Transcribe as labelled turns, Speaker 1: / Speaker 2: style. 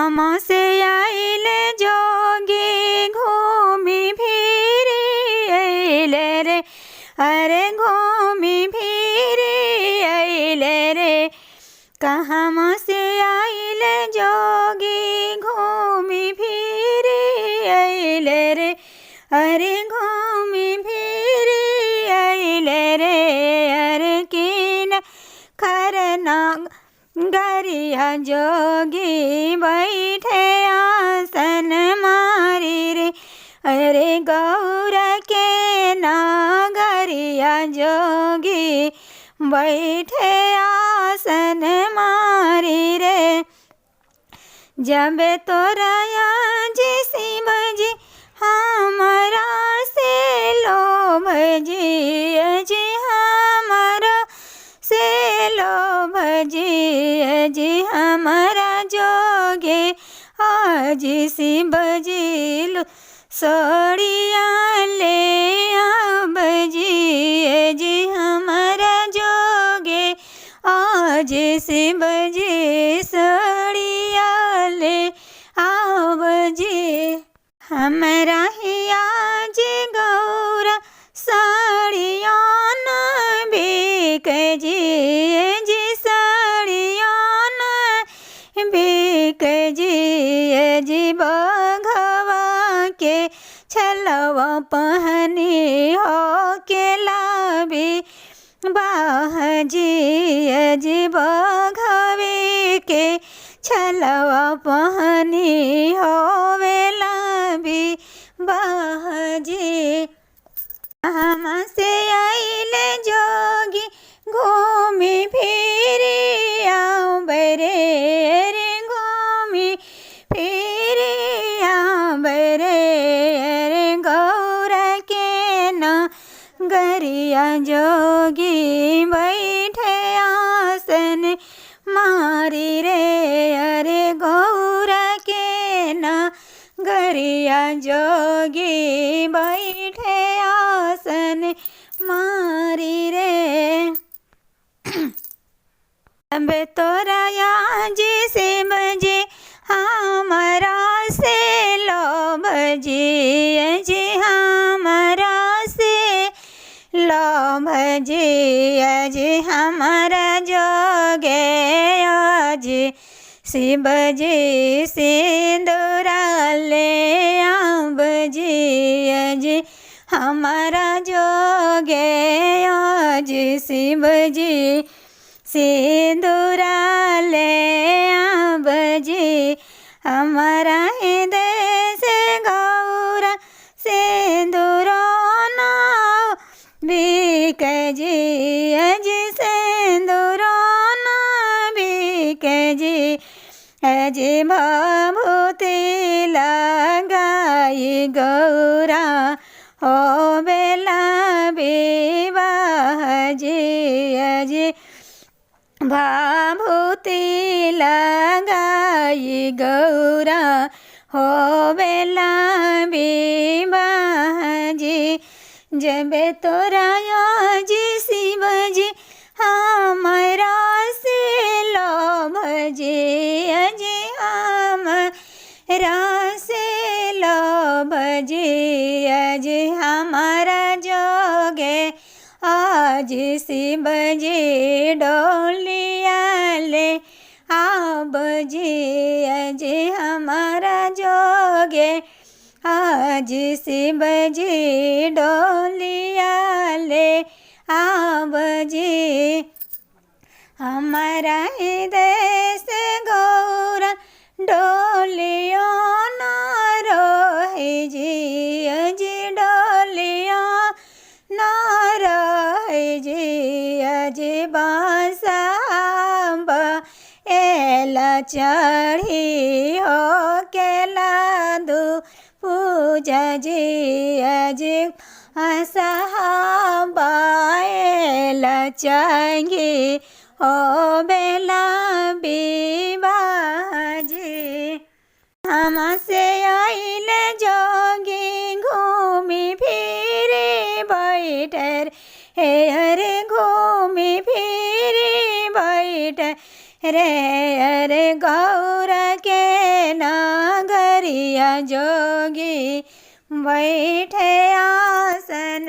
Speaker 1: हमसे आइले जोगी घूमी फिरी अइले रे, अरे घूमी फिरी अइले रे। कहाँ से आइले जोगी घूमी फिरी अइले रे, अरे घूमी फिरी अइले रे। अरे किन खरना गरिया जोगी बैठे आसन मारी रे, अरे गौर के नागरिया जोगी बैठे आसन मारी रे। जब तोरा जी शिव जी हमारा से लोभ जी हमारा से लोभ जी हमारा जोगे आज शिव जी सोड़िया ले अब जी हमारा जोगे आज शिव जी सोड़िया ले अब जी। हमरा ही आज गौरा साड़िया न बिक जी साड़िया न बिक जी बघवा के छलवा पहनी हो के लाभी बाह जी बघवे के छलवा पहनी हो वेला भी बाजी। हमसे आइले जोगी घूमी फिरी आओ बरे, रे घूमी फिरी आओ बरे। रे गौर के ना गरिया जोगी बैठे आसन मारी रे, अरे गौर के ना गरिया जोगी बैठे आसन मारी रे। अब तोरा जी शिव जी हमारा से लोभ जी हमारा से लोभ जी हमारा जोगे आज शिव जी सिंदूरा ले अब जी हमारा जोगे आज शिव जी सिंदूरा ले अब जी। हमारा हृदय से गौरा सिंदूरा ना बिक जी सिंदूरा ना बिक जी। अजी भभूति लगाई गौरा हो बेला विवाह जी। अजी भभूति लगाई गौरा हो बेला विवाह जी। जब तोरा जी शिव जी हमारा से लोभ जी हमारा से लोभ जी हमारा जोगे आज शिव जी डोलिया ले अब जी हमारा जोगे आज शिव जी डोलिया ले अब जी। हमारा हृदय से गौरा डोलिया ना रोहे जी डोलिया ना रोहे जी बांसुरी एला चढ़ी हो के लादू पूजा जी सहाबाएला चंगी हो बेला विवाह जी। हमसे आइले जोगी घूमी फिरी बैठर हे, अरे घूमी फिरी बैठ रे, अरे गौर के सिया जोगी बैठे आसन